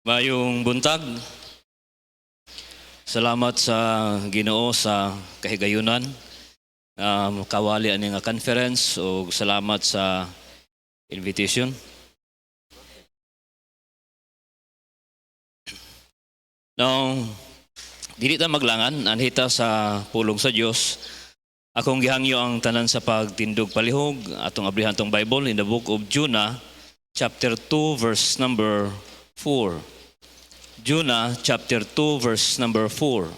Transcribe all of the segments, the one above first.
Mayong buntag, salamat sa Ginoo sa kahigayunan. Kawali ani nga conference o salamat sa invitation. Now, dili ta maglangan, anhita sa pulong sa Dios. Akong gihangyo ang tanan sa pagtindog palihog atong abrihan tong Bible in the book of Jonah, chapter 2, verse number 4. Jonah chapter 2 verse number 4.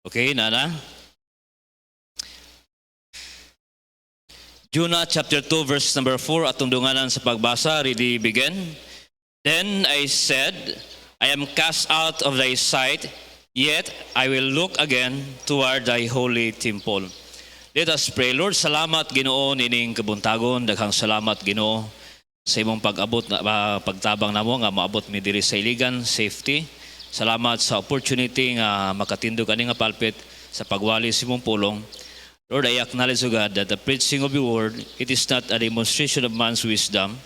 Okay, nana? Jonah chapter 2 verse number 4 atong dunganan sa pagbasa, ready begin. Then I said, I am cast out of thy sight, yet I will look again toward thy holy temple. Let us pray. Lord, salamat Ginoo nining kabuntagon, daghang salamat Ginoo sa imong pag-abot na pagtabang namo nga maabot mi diri sa iligan, safety. Salamat sa opportunity nga makatindog ani nga pulpit sa pagwali sa imong pulong. Lord, I acknowledge, O God, that the preaching of your word, it is not a demonstration of man's wisdom,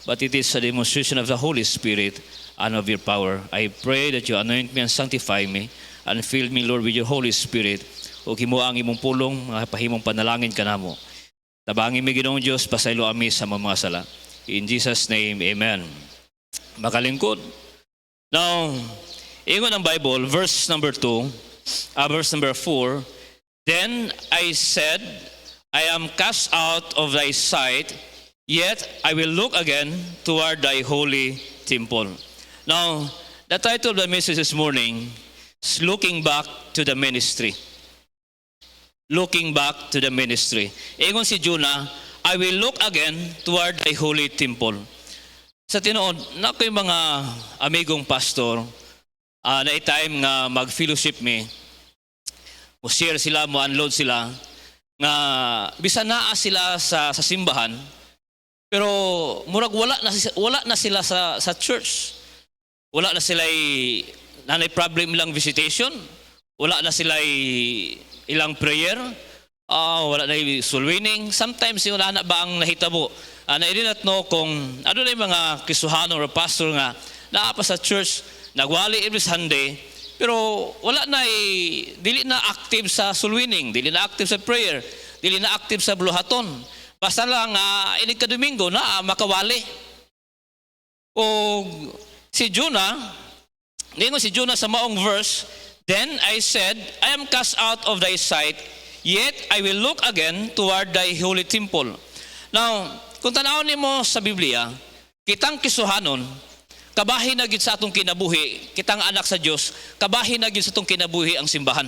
but it is a demonstration of the Holy Spirit and of your power. I pray that you anoint me and sanctify me and fill me, Lord, with your Holy Spirit. O himo ang imong pulong, mga pahimong panalangin kanamo. Tabangin mi Ginoong Dios, pasaylo ami sa mga sala. In Jesus' name, amen. Makalingkod. Now, ingon ang Bible, verse number 4, Then I said, I am cast out of thy sight, yet I will look again toward thy holy temple. Now, the title of the message this morning is Looking Back to the Ministry. Looking back to the ministry. Ingon si Jonah, I will look again toward thy holy temple. Sa tinuod, na ko'y mga amigong pastor, na time nga mag-fellowship me, mo share sila, mo unload sila, nga bisan naa sila sa simbahan, pero murag wala na sila sa church. Wala na sila nanay problem ilang visitation, wala na sila ilang prayer, wala na soul winning. Sometimes yung anak ba ang nahitabo, na no kung ano na yung mga Kristiyano or pastor nga naapa sa church, nagwali every Sunday, pero wala na dili na active sa soul winning, dili na active sa prayer, dili na active sa bluhaton. Basta lang inig ka Domingo na makawali. O si Jonah, ningon si Jonah sa maong verse, Then I said, I am cast out of thy sight, yet I will look again toward thy holy temple. Now, kung tanawon nimo sa Biblia, kitang Kisuhanon, kabahin na gid sa atong kinabuhi, kitang anak sa Dios, kabahin na gid sa atong kinabuhi ang simbahan.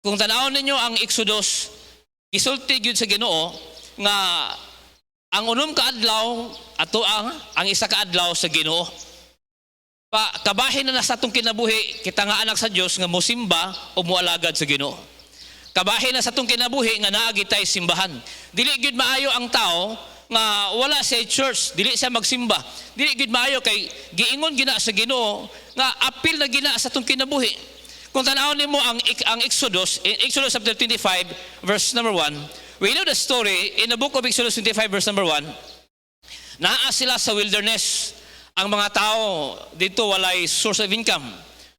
Kung tanawon ninyo ang Exodus, gisulti gid sa Ginoo nga ang unom ka adlaw ato ang isa ka adlaw sa Ginoo. Kabahin na sa atong kinabuhi, kita nga anak sa Dios nga mosimba o moalagad sa Ginoo. Kabahin na sa atong kinabuhi nga naagi tay simbahan. Dili gid maayo ang tao nga wala sa church, dili siya magsimba. Dili gid maayo kay giingon gina sa Ginoo nga apil na gina sa atong kinabuhi. Kung tan-awon nimo ang Exodus, in Exodus chapter 25 verse number 1, we know the story in the book of Exodus 25 verse number 1. Naa sila sa wilderness. Ang mga tao dito walay source of income.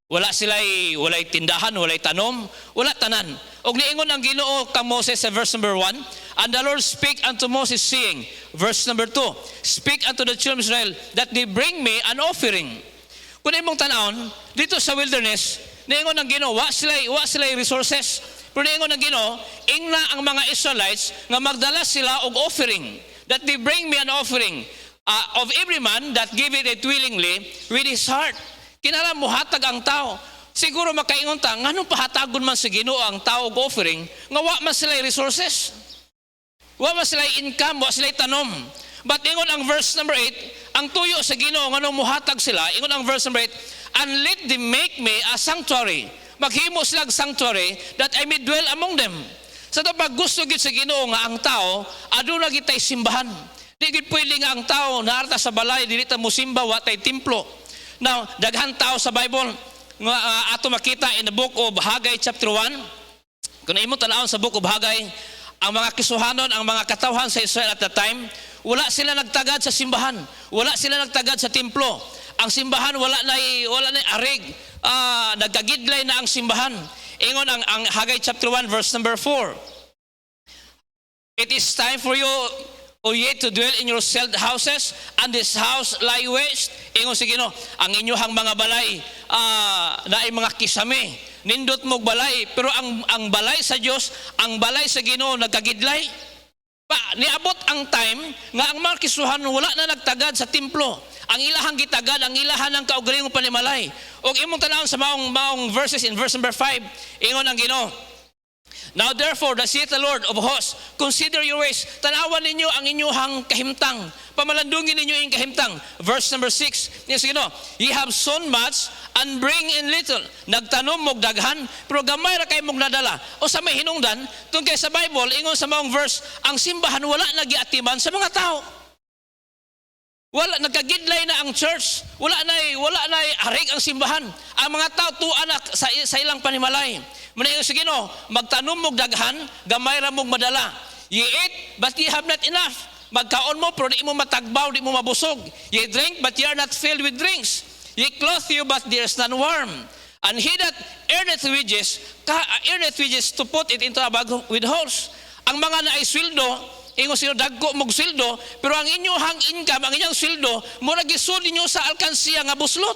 Walay tindahan, walay tanom, wala tanan. Og niingon ang Ginoo kang Moses sa verse number 1, and the Lord spake unto Moses saying, verse number 2, Speak unto the children of Israel that they bring me an offering. Kung imong tan-awon dito sa wilderness, niingon ang Ginoo wa sila resources. Pero niingon ang Ginoo, ingna ang mga Israelites nga magdala sila og offering, that they bring me an offering. Of every man that give it willingly with his heart. Kinala muhatag ang tao. Siguro makaingon ta, nganong pahatagon man sa Ginoo ang tao og offering, nga wa man sila resources. Wa man sila income, wa sila tanom. But ingon ang verse number 8, ang tuyo sa Ginoo nganong muhatag sila, ingon ang verse number 8, and let them make me a sanctuary. Maghimo sila og sanctuary that I may dwell among them. Sa to pag gusto gid sa Ginoo nga ang tao aduna gid tay simbahan. Di gid pwede nga ang tao naarta sa balay dili ta mosimba wa tay templo. Now, daghan tao sa Bible nga ato makita in the book of Haggai chapter 1. Kung imo tan-awon sa book of Haggai, ang mga kisuhanon, ang mga katawhan sa Israel at the time, wala sila nagtagad sa simbahan, wala sila nagtagad sa templo. Ang simbahan wala na arig, nagkagidlay na ang simbahan. Ingon ang Haggai chapter 1 verse number 4. It is time for you, O ye, to dwell in your settled houses, and this house lie waste. Ingon si Ginoo, ang inyuhang mga balay na ay mga kisame, nindot mo balay, pero ang balay sa Dios, ang balay sa Ginoo nagkagidlay. Niabot ang time nga ang mga kisuhan wala na nagtagad sa templo. Ang ilahang gitagad, ang ilahan ng kaugalingong panimalay. Og imong tanawon sa maong verses in verse number 5, ingon ang Ginoo, now therefore, the saith the Lord of hosts, consider your ways. Tanawan ninyo ang inyuhang kahimtang. Pamalandungin ninyo yung kahimtang. Verse number 6. Yes, ye have sown much and bring in little. Nagtanom mog daghan, pero gamay ra kay mog nadala. O sa may hinungdan, tungkay sa Bible, ingon sa maong verse, ang simbahan wala nagiatiman sa mga tao. Wala, nagkagidlay na ang church. Wala na harig ang simbahan. Ang mga tao tuan sa ilang panimalay. Muna sige magtanom mog daghan, gamay ra mog madala. Ye eat, but ye have not enough. Magkaon mo, pero di mo matagbaw, di mo mabusog. Ye drink, but ye are not filled with drinks. Ye clothe you, but there is none warm. And he that earneth wages to put it into a bag with holes. Ang mga naay sweldo, ingon sino dagko mog sweldo, pero ang inyong income, ang inyong sweldo, mura gisud ninyo sa alkansiya nga buslot.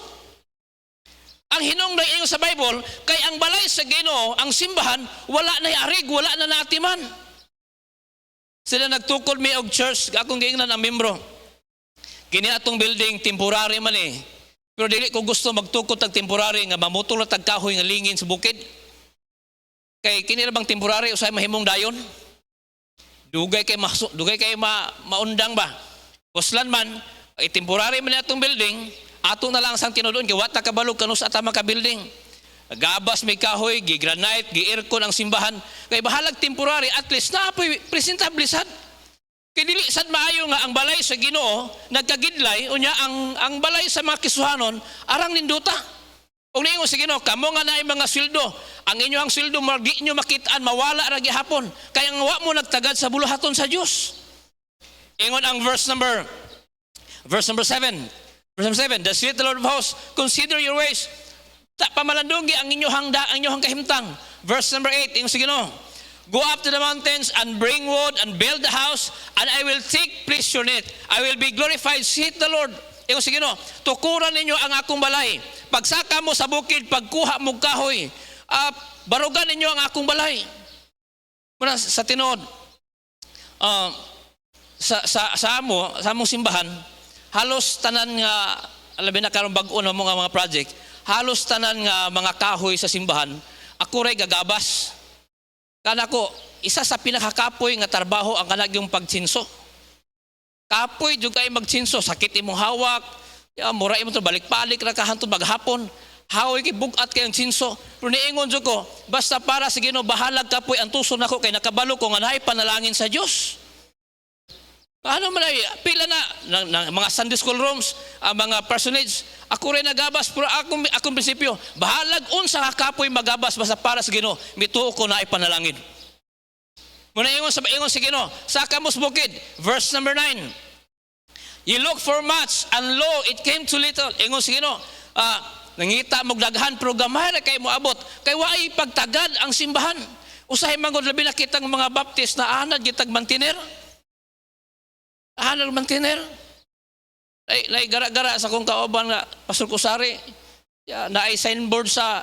Ang hinungdan ingon sa Bible, kay ang balay sa Ginoo, ang simbahan, wala na arig, wala na naatiman. Sila nagtukod mi og church, akong giingnan ang membro. Kini atong building temporary man eh. Pero dili ko gusto magtukod tag temporary nga mamutol na tag kahoy nga lingin sa bukid. Kay kini ra bang temporary usay mahimong dayon? Dugay kay maundang ba? Kuslan man, temporary man atong building, ato na lang sang tinudon kay wata kabalog kanus atama ka building. Gabas may kahoy, gigranite, gi-aircon ang simbahan. Kay bahalag temporary, at least naapoy presentable sad. Kay dili sad maayo nga ang balay sa Ginoo nagkagidlay unya ang balay sa mga kisuhanon arang ninduta. Og niingon sa Ginoo, kamo nga naay mga sweldo, ang inyong sweldo di nyo makitaan, mawala ra gihapon. Kaya nga wa mo nagtagad sa buluhaton sa Dios. Ingon ang verse number 7. Verse number 7, the saith the Lord of hosts, consider your ways. Pamalandungi ang inyong kahimtang. Verse number 8, yung sige go up to the mountains and bring wood and build the house, and I will take pleasure in it. I will be glorified, saith the Lord. Yung sige tukuran ninyo ang akong balay. Pagsaka mo sa bukid, pagkuha mo kahoy, barugan ninyo ang akong balay. Muna sa tinod, sa among simbahan, halos tanan nga labi na karong bag-o na mga project, halos tanan nga mga kahoy sa simbahan, ako ray gagabas. Kana ko, isa sa pinakakapoy nga trabaho ang kanag yung pagtsinso. Kapoy jud kay magtsinso, sakit imong hawak, mura imo to balik-balik ra kahantod maghapon. Haoy kay bugat kay ang tsinso. Pero niingon jud ko, basta para sa Ginoo bahalag kapoy ang tuso nako kay nakabalo ko nga naay panalangin sa Dios. Ano man ay pila na mga Sunday school rooms, mga personage, ako rin nagabas, pero akong prinsipyo, bahalag unsa nga kapoy magabas basta para sa Ginoo, mituo ko na ay panalangin. Muna ingon sa Ginoo, sa kamos bukid, verse number 9. You look for much, and lo, it came to little. Ingon sa Ginoo, nangita mog daghan, pero gamay ra kay moabot. Kay waay pagtagad ang simbahan. Usahay mangod labi na kitang mga Baptist na anad gitag mantiner. Anal mantiner. Ay gara-gara sa kong kauban nga Pastor Kusari. Na ay signboard sa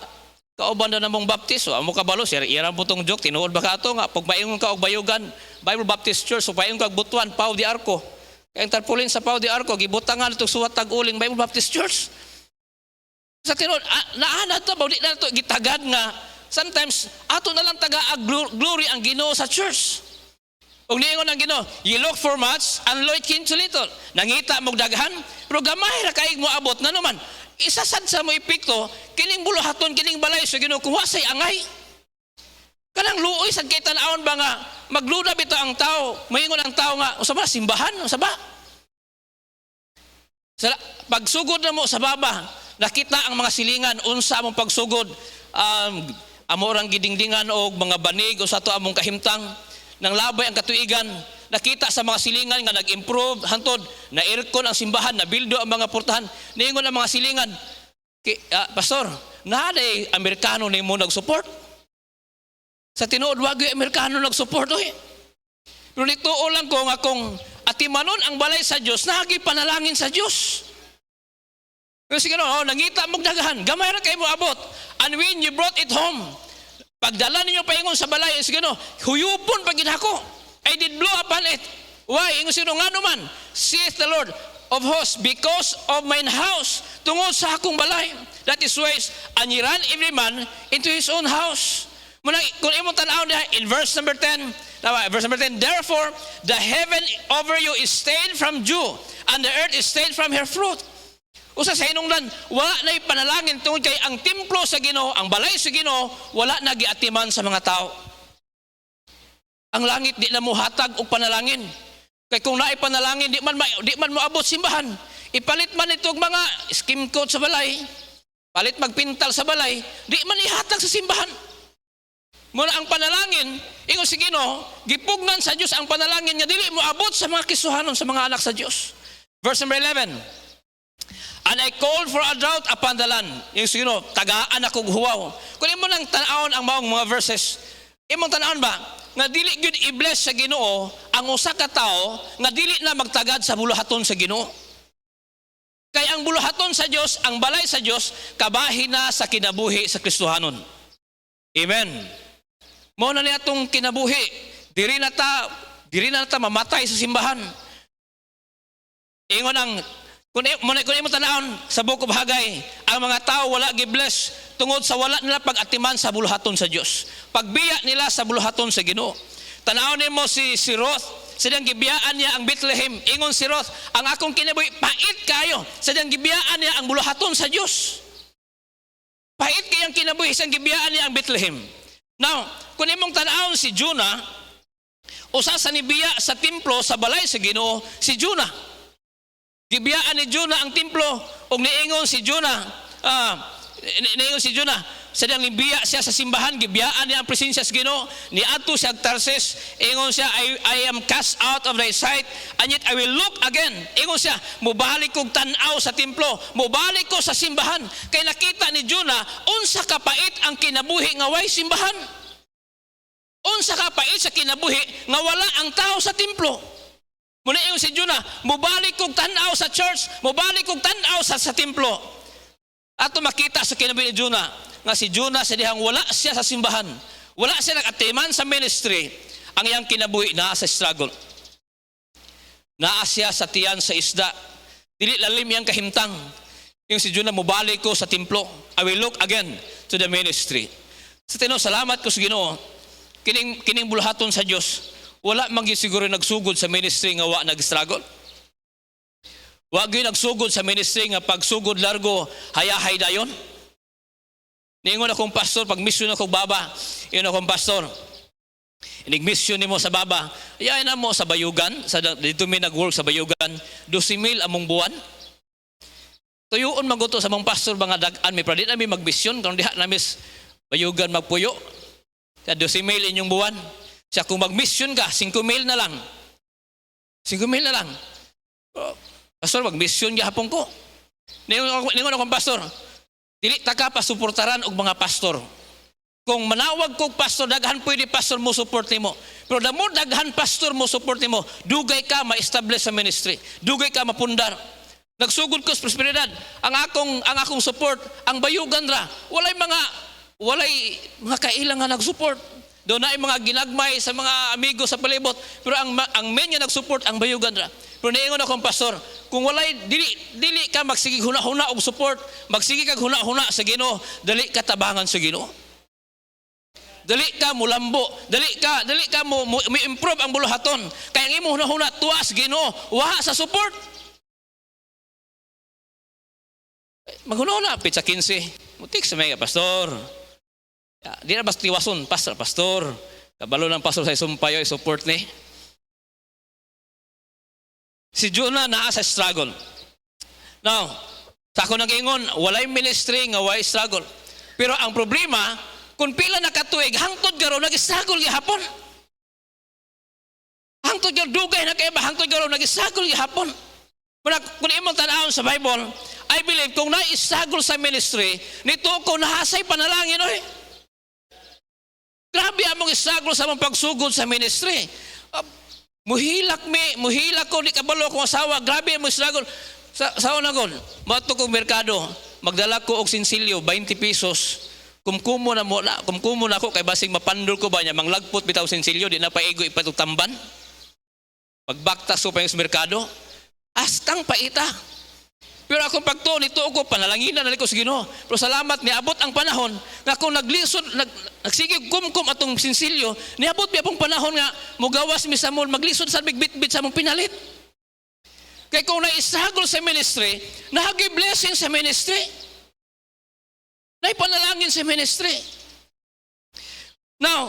kauban na namong Baptist. So amo kabalo sir, ira mo tong joke tinuod ba kato nga pag maingon ka og bayugan, Bible Baptist Church so paingon kag butuan Pau de Arco. Kay ang tarpulin sa Pau de Arco gibutangan itong suwat tag-uling Bible Baptist Church. Sa tinuod naana to di na to gitagad nga sometimes ato na lang taga glory ang Ginoo sa church. Og niingon ang Ginoo, you look for much and lo it came to little. Nangita mog daghan, pero gamay ra kay mo abot na naman. Isasad sa mo epekto kining buluhaton kining balay sa Ginoo kung wa say angay. Kanang luoy sa kitan-aon ba nga magluda bitaw ang tao, moingon ang tao nga usa ba simbahan, usa ba? Sa pagsugod na mo sa baba, nakita ang mga silingan unsa among pagsugod, amo rang gidingdingan og mga banig o sa to among kahimtang. nang labay ang katuigan, nakita sa mga silingan nga nag-improve hantod na aircon ang simbahan, na bildo ang mga portahan, niingon ang mga silingan. Pastor, naday Amerikano nimo nag-support. Sa tinuod wag yung Amerikano nag-support oy. Pero nituo lang ko nga kung atimanon ang balay sa Dios, nagi panalangin sa Dios. Kasi gano'n, nangita mong dagahan, gamay ra kayo mo abot. And when you brought it home, pagdala ninyo paingon sa balay, sige no, huyupon pag ginako. I did blow upon it. Why? Ingon sino nga naman, saith the Lord of hosts, because of mine house, tungod sa akong balay. That is why, and ye ran every man into his own house. Kung imong tanaw niya, in verse number 10, therefore, the heaven over you is stayed from dew, and the earth is stayed from her fruit. Usa sa hinungdan, wala na ipanalangin tungod kay ang templo sa Ginoo, ang balay sa Ginoo, wala na giatiman sa mga tao. Ang langit di na mo hatag og panalangin. Kay kung naay panalangin, di man moabot simbahan. Ipalit man itong mga skim coat sa balay, palit magpintal sa balay, di man ihatag sa simbahan. Muna ang panalangin, ingon si Ginoo, gipugnan sa Dios ang panalangin nga dili moabot sa mga kisuhanon sa mga anak sa Dios. Verse number 11. And I called for a drought upon the land. Yung sino, tagaan akong huwaw. Kung imo nang tanawon ang maong mga verses, imong tanawon ba, nga dili gyud i-bless sa Ginoo ang usa ka tawo nga dili na magtagad sa buluhaton sa Ginoo. Kay ang buluhaton sa Dios, ang balay sa Dios, kabahin na sa kinabuhi sa Kristohanon. Amen. Mao na niya tong kinabuhi. Diri na ta mamatay sa simbahan. Ingon ang kung imo tanawon sa Book of Haggai, ang mga tao wala gi-bless tungod sa wala nila pag-atiman sa buluhaton sa Dios. Pagbiya nila sa buluhaton sa Ginoo. Tanawon nimo si Roth, sadang gibiyaan niya ang Bethlehem. Ingon si Roth, ang akong kinabuhi pait kayo, sadang gibiyaan niya ang buluhaton sa Dios. Pait kayang kinabuhi, sadang gibiyaan niya ang Bethlehem. Now, kung imong tanawon si Jonah, usa sa nibiya sa templo sa balay sa Ginoo, si Jonah. Gibiyaan ni Jonah ang templo, o niingon si Jonah, sadang nibiya siya sa simbahan, gibiyaan niya ang presensya sa Ginoo, niadto siya Tarses, ingon siya, I am cast out of thy sight, and yet I will look again. Ingon siya, mubalik kog tan-aw sa templo, mubalik ko sa simbahan, kay nakita ni Jonah, unsa kapait ang kinabuhi nga way simbahan. Unsa kapait sa kinabuhi nga wala ang tao sa templo. Muna yung si Jonah, mubalik kong tanaw sa church, mubalik kong tanaw sa templo. Ato makita sa kinabuhi ni Jonah, nga si Jonah sa dihang wala siya sa simbahan, wala siya nag-atiman sa ministry, ang iyang kinabuhi naa sa struggle. Naa siya sa tiyan sa isda, dili lalim iyang kahimtang. Yung si Jonah, mubalik ko sa templo, I will look again to the ministry. Sa Tino, salamat ko sa Ginoo, kining buluhaton sa Dios. Wala man gyud siguro nagsugod sa ministry nga wa nag-struggle. Wa gyud nagsugod sa ministry nga pagsugod largo hayahay dayon. Ningon akong pastor, pag mission ako baba, yun akong pastor. Inig-mission nimo sa baba, ayain na mo sa Bayugan, dito may nag-work sa Bayugan, 12,000 among buwan. Tuyuon maguto sa mga pastor mga dagan, may pradit namin mag-mission, kung diha namin Bayugan magpuyo. Kaya 12,000 inyong buwan. Siya kung mag-mission ka, 5,000 na lang. 5,000 na lang. Pastor, mag-mission gihapon ko. Ningon akong pastor, dili ta ka pasuportaran og mga pastor. Kung manawag kog pastor, daghan pwede pastor mo support nimo. Pero damo daghan pastor mo support nimo, dugay ka ma-establish sa ministry. Dugay ka mapundar. Nagsugod ko sa prosperidad. Ang akong support, ang Bayugan ra. Walay mga kailang nga nag-support. Doon na ay mga ginagmay sa mga amigo sa palibot. Pero ang main nga nag-support, ang Bayugan ra. Pero niingon akong pastor, kung walay, dili ka magsigig huna-huna og support, magsigig kag huna-huna sa Ginoo, dali ka tabangan sa Ginoo. Dali ka mulambo, dali ka mo improve ang buluhaton. Kaya ang imo huna-huna tuwas Ginoo, wa sa support. Maghuna-huna pizza 15. Mutik sa mga pastor. Di na basta tiwason, pastor. Kabalo ng pastor sa isumpayo, support ni. Si Jonah naa sa struggle. Now, sa ako nag-ingon, walay ministry nga walay struggle. Pero ang problema, kung pila na katuig, hangtod garo, nag-struggle gihapon. Hangtod gyud dugay na kay ba hangtod gyud nagisagol gihapon. Kung imong tan-awon sa Bible, I believe kung naisagol sa ministry, nito ko nahasay panalangin oy. Grabe among isagol sa mong pagsugod sa ministry. Muhilak ko, di kabalo kong asawa, grabe among isagol. Sa unagon, mato kong merkado, magdala ko og sinsilyo, 20 pesos. Kumkumo na ako, kay basig mapandol ko ba niya, manglagpot bitaw sinsilyo, di na paigo ipatutamban. Pagbaktas ko pa yung merkado, astang paita. Pero akong pagto nito ko panalanginan na ko sa Ginoo. Pero salamat niabot ang panahon nga kung naglisod nagsigig kumkum atong sinsilyo, niabot biya pong panahon nga mugawas mi sa mall maglisod sa bigbitbit sa mong pinalit. Kay kung naisagol sa ministry, nahagi blessing sa ministry. Naipanalangin sa ministry. Now,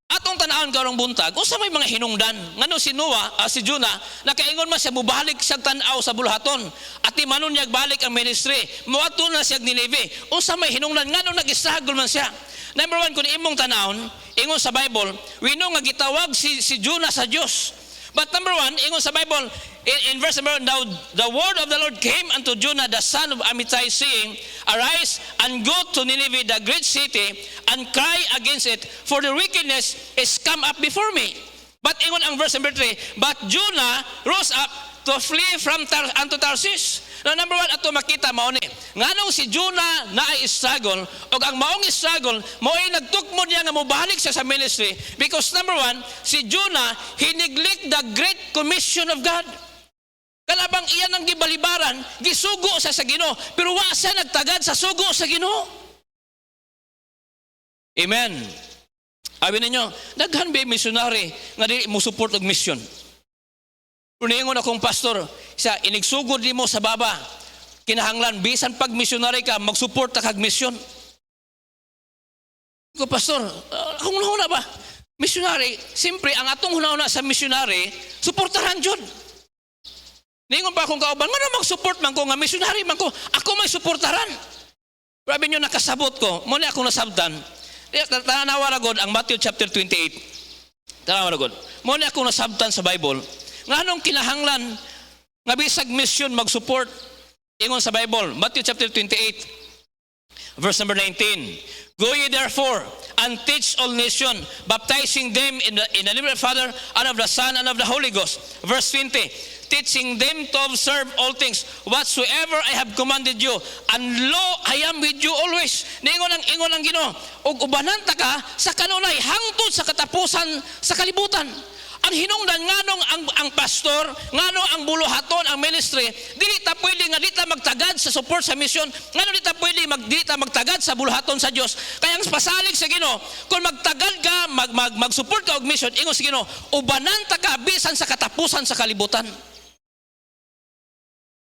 atong tanawon karong buntag, usa may mga hinungdan. Ngano si Noah, si Jonah, nakaingon man siya mubalik siya tan-aw sa buluhaton. At manon niya balik ang ministry. Muadto na siya Nineveh. Usa may hinungdan ngano nagisagol man siya. Number 1, kung imong tanawon, ingon sa Bible, we know nga gitawag si Jonah sa Dios. But number 1, ingon sa Bible, in verse number 1, now the word of the Lord came unto Jonah the son of Amittai, saying, arise and go to Nineveh, the great city, and cry against it, for the wickedness is come up before me. But ingon ang verse number 3, but Jonah rose up to flee from unto Tarsus. Now number 1, ato makita mauni, nganong si Jonah na ay struggle, o ang maong struggle, mao'y nagtukmod niya nga mobalik siya sa ministry, because number 1, si Jonah, he neglect the great commission of God. Kalabang iyan ang gibalibaran, gisugo sa Ginoo, pero wa siya nagtagad sa sugo sa Ginoo. Amen. Abi ninyo, daghan ba missionary nga di mo support og mission? Kung ningon akong pastor, siya inigsugod nimo sa baba, kinahanglan bisan pag missionary ka, mag-support ta kag mission. Ko pastor, akong hunahuna ba? Missionary, simpre ang atong hunahuna sa missionary, suportahan jud. Ningon pa akong kauban, nga mag-support man ko, nga missionary man ko, ako may suportaran. Grabe nyo nakasabot ko, muna akong nasabtan. Tanawa na God ang Matthew chapter 28. Tanawa na God. Muna akong nasabtan sa Bible, nga anong kinahanglan, nga bisag mission mag-support. Ingon sa Bible, Matthew chapter 28, verse number 19. Go ye therefore and teach all nations, baptizing them in the name of the Father and of the Son and of the Holy Ghost. Verse 20. Teaching them to observe all things whatsoever I have commanded you, and lo, I am with you always. Ingon ang Ginoo, ug ubanan ta ka sa kanunay hangtod sa katapusan sa kalibutan. Ang hinungdan nganong ang pastor, ngano ang buluhaton, ang ministry, dili ta pwede nga dita magtagad sa support sa mission, ngano dita pwede dita magtagad sa buluhaton sa Dios. Kaya ang pasalig sa Ginoo, kung magtagad ka, mag-support ka og mission, ingon sa Ginoo, ubanan ta ka bisan sa katapusan sa kalibutan.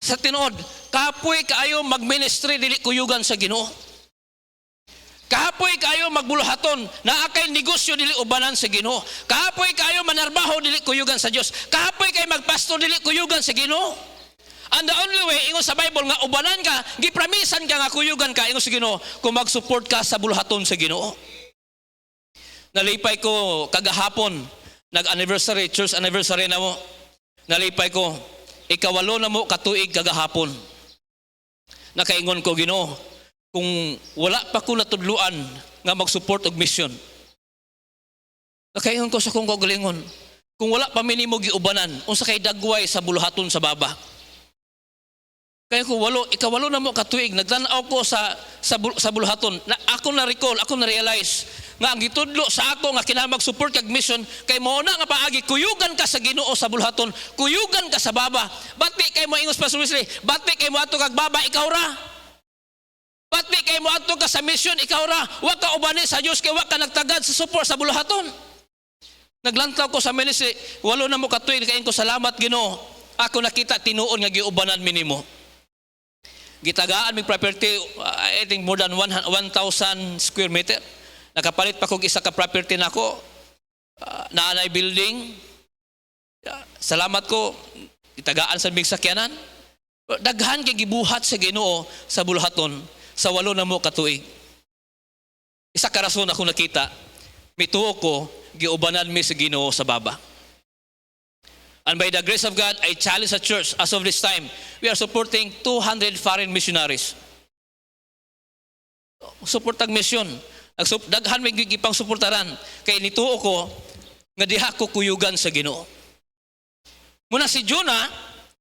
Sa tinuod, kapoy kaayo mag-ministry dili kuyugan sa Ginoo. Kapoy kaayo magbuluhaton, naa kay negosyo dili ubanan sa Ginoo. Kapoy kaayo manarbaho dili kuyugan sa Dios. Kapoy kay magpastor dili kuyugan sa Ginoo. And the only way ingon sa Bible nga ubanan ka, gipramisan ka nga kuyugan ka ingon sa Ginoo kung mag-support ka sa buluhaton sa Ginoo. Nalipay ko kagahapon, nag-anniversary, church anniversary na mo. Nalipay ko, ikawalo na mo katuig kagahapon. Nakaingon ko, Ginoo, kung wala pa ko natudluan nga mag-support og mission. Nakaingon ko sa kong kagalingon, kung wala pa minimo giubanan, unsa kay dagway sa buluhaton sa baba. Kaya ko ikawalo na mo katuig, nagtanaw ko sa buluhaton. Ako na-recall, ako na-realize nga ang gitudlo sa ako nga kinahanglan mag-support kag mission kay mao na nga paagi kuyugan ka sa Ginoo sa buluhaton, kuyugan ka sa baba. Bati kay mo ingos Pastor Wesley, bati kay mo ato kag baba ikaw ra. Bati kay mo ato ka sa mission ikaw ra. Wa ka ubani sa Dios kay wa ka nagtagad sa support sa buluhaton. Naglantaw ko sa ministry, walo na mo katuig kay ko salamat Ginoo. Ako nakita tinuon nga giubanan mi nimo. Gitagaan mig property, I think more than 1,000 square meter. Nakapalit pa kog isa ka property nako, naanay building. Salamat ko, itagaan sa mig sakyanan. Daghan kay gibuhat sa Ginoo sa buluhaton sa walo na mo katuig. Isa ka rason ako nakita, mituo ko giubanan mi sa Ginoo sa baba. And by the grace of God, I challenge the church as of this time, we are supporting 200 foreign missionaries. Suportag misyon. Daghan may gigipang suportaran. Kaya nituo ko, nga diha ko kuyugan sa Ginoo. Muna si Jonah,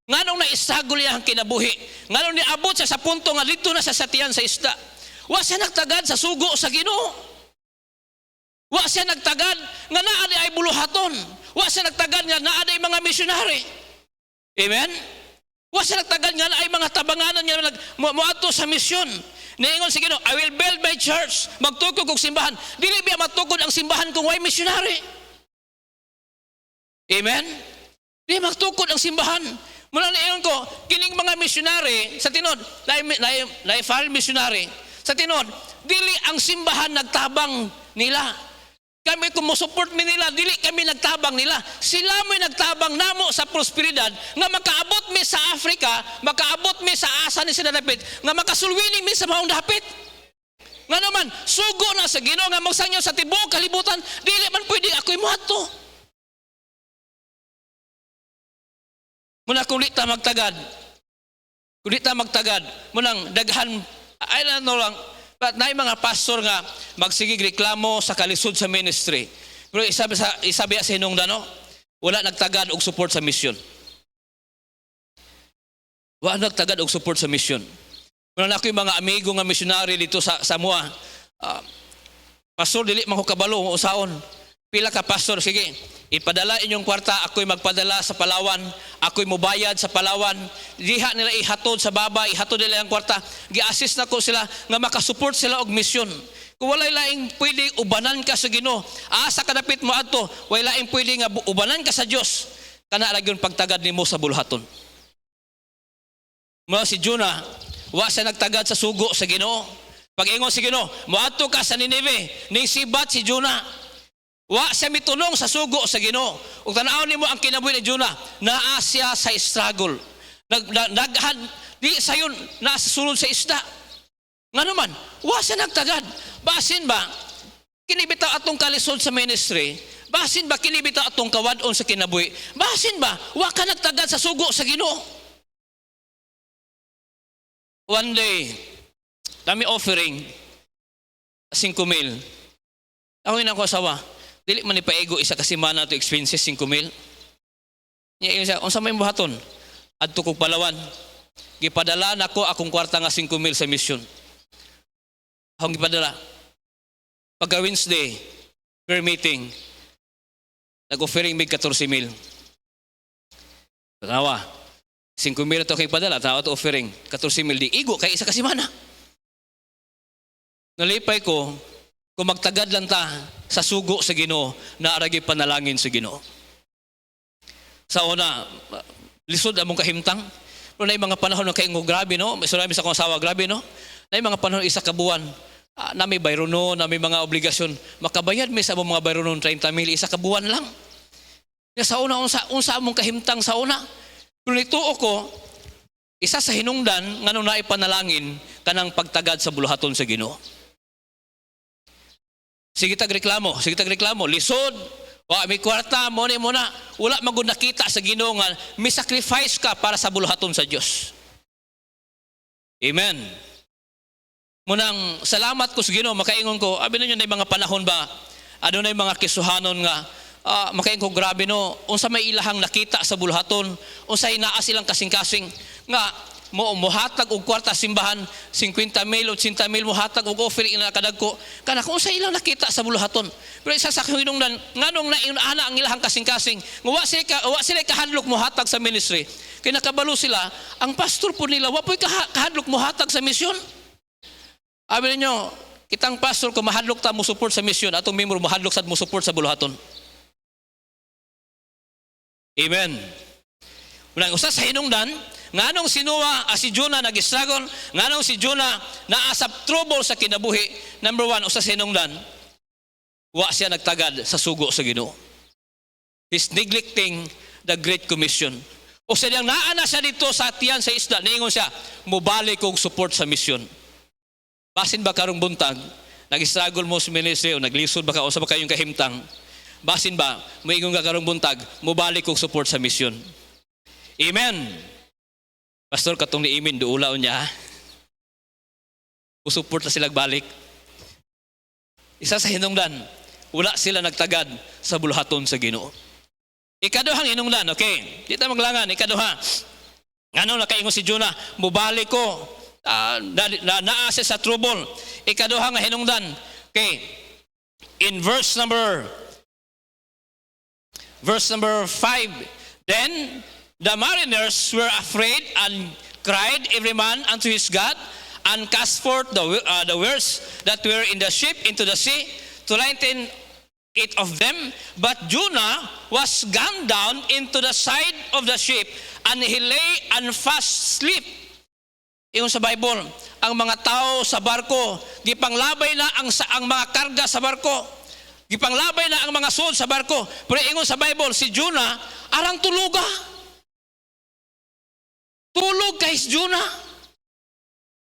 nganong naisagol niya ang kinabuhi. Nganong niabot siya sa punto nga dito na sa satiyan sa isda. Wa siya nagtagad sa sugo sa Ginoo. Wa siya nagtagad nga naa di ay buluhaton. Wa siya nagtagad nga naa di mga misyonary. Amen? Wa siya nagtagad nga naa ay mga tabanganan nga moadto sa misyon. Niingon si Ginoo, I will build my church. Magtukod kog simbahan. Dili biya matukod ang simbahan kung way missionary. Amen? Di magtukod ang simbahan. Muna niingon ko, kining mga missionary sa tinod, na foreign missionary, sa tinod, dili ang simbahan nagtabang nila. Kami kung support mi nila, dili kami nagtabang nila. Sila mo'y nagtabang namo sa prosperidad nga makaabot mi sa Africa, makaabot mi sa asa ni sila dapit, nga makasulwining mi sa maong dapit. Nga naman, sugo na sa Ginoo nga magsangyo sa tibuok kalibutan, dili man pwede ako'y muadto. Muna kung di ta magtagad, munang daghan, ay ano lang, na mga pastor nga magsigig reklamo sa kalisod sa ministry. Pero isabi sa hinungdan, no? Wala nagtagad og support sa mission. Wala nagtagad og support sa mission. Muna na ako yung mga amigo nga missionary dito sa Samoa. Pastor, dili man ko kabalo, usaon. Pila ka pastor, sige, ipadala inyong kwarta, ako'y magpadala sa Palawan, ako'y mubayad sa Palawan, diha nila ihatod sa baba, ihatod nila ang kwarta, gi-assist na ko sila nga makasupport sila og misyon. Kung walay laing pwede ubanan ka sa Ginoo, asa ka dapit mo adto, walay laing pwede nga ubanan ka sa Dios, kana ra gyud pagtagad nimo sa buluhaton. Mo si Jonah, wa siya nagtagad sa sugo sa Ginoo. Pag-ingon si Ginoo, moadto ka sa Ninive, ning sibat si Jonah. Wa siya mitulong sa sugo sa Ginoo. Ug tan-aw nimo ang kinabuhi ni Jonah, naa siya sa struggle. Di sayon nasa sulod sa isda. Nga naman, wa siya nagtagad. Basin ba kinibitaw atong kalisod sa ministry? Basin ba kinibitaw atong kawadon sa kinabuhi? Basin ba wa ka nagtagad sa sugo sa Ginoo? One day, kami offering 5,000. Ako yun ako asawa. Dili man ipaigo isa ka semana to expenses 5,000. Niya isa, unsa may buhaton? Adto kog Palawan. Gipadala nako akong kwarta nga 5,000 sa mission. Akong gipadala. Pagka Wednesday, prayer meeting, nag-offering mig 14,000. Tawa. 5,000 to kay padala, tawa to offering 14,000 di igo kay isa ka semana. Nalipay ko, kung magtagad lang ta sa sugo sa Ginoo, naaragi panalangin sa Ginoo. Sa una, lisod among kahimtang. Pero na mga panahon na kayo grabe, no? May sa kong asawa, grabe, no? Na mga panahon isa ka buwan, na may bayro no, na may mga obligasyon. Makabayad may sa mga bayro no, 30,000, isa ka buwan lang. Sa una, unsa among kahimtang sa una. Pero nituo ko, isa sa hinungdan, nga nung naipanalangin, kanang pagtagad sa buluhaton sa Ginoo. Sige tag reklamo, lisod, may kwarta, muna, wala magud nakita sa Ginoo nga, may sacrifice ka para sa buluhaton sa Dios. Amen. Munang salamat ko sa Ginoo, makaingon ko, abi ninyo na mga panahon ba, ano na yung mga kisuhanon nga, makaingon ko, grabe no, unsa may ilahang nakita sa buluhaton, unsa hinaa silang kasing-kasing, nga, mohatag og kwarta simbahan 50,000 o 80,000 mohatag og offering ina kadagko kana kung sa ilang nakita sa buluhaton. Pero isa sa hinungdan nganong naina ang ilahang kasing-kasing wa sila kahadlok mohatag sa ministry kay nakabalo sila ang pastor po nila wa poy kahadlok mohatag sa misyon. Abi ninyo kitang pastor ko mahadlok ta mo support sa misyon atong membro mahadlok sad mo support sa buluhaton. Amen. Unang usa sa hinungdan nganong si Jonah nag-struggle, nganong si Jonah naasap trouble sa kinabuhi. Number 1, usa sa hinungdan, wa siya nagtagad sa sugo sa Ginoo. He's neglecting the Great Commission. O sa diyang naana siya dito sa tiyan sa isla, niingon siya, mubalik og support sa mission. Basin ba karong buntag, nag-struggle mo sa ministry o naglisod ba ka o sa ba kayong kahimtang, basin ba, moingon ka karong buntag, mobalik kog support sa misyon. Amen. Pastor, katong ni Imin, duulaon niya, ha? Support na sila balik. Isa sa hinungdan, wala sila nagtagad sa buluhaton sa Ginoo. Ikaduhang hinungdan, okay, di tayo maglangan, ikaduha. Ano nakaingon si Jonah, mubalik ko, naase sa trouble. Ikaduha nga hinungdan, okay, in verse number 5, then the mariners were afraid and cried every man unto his God, and cast forth the wares that were in the ship into the sea to lighten it of them. But Jonah was gone down into the side of the ship, and he lay and fast sleep. Iyon sa Bible, ang mga tao sa barko, gipanglabay na ang mga karga sa barko, gipanglabay na ang mga soul sa barko. Pero ingon sa Bible, si Jonah arang tuluga. Tulog kay Jonah.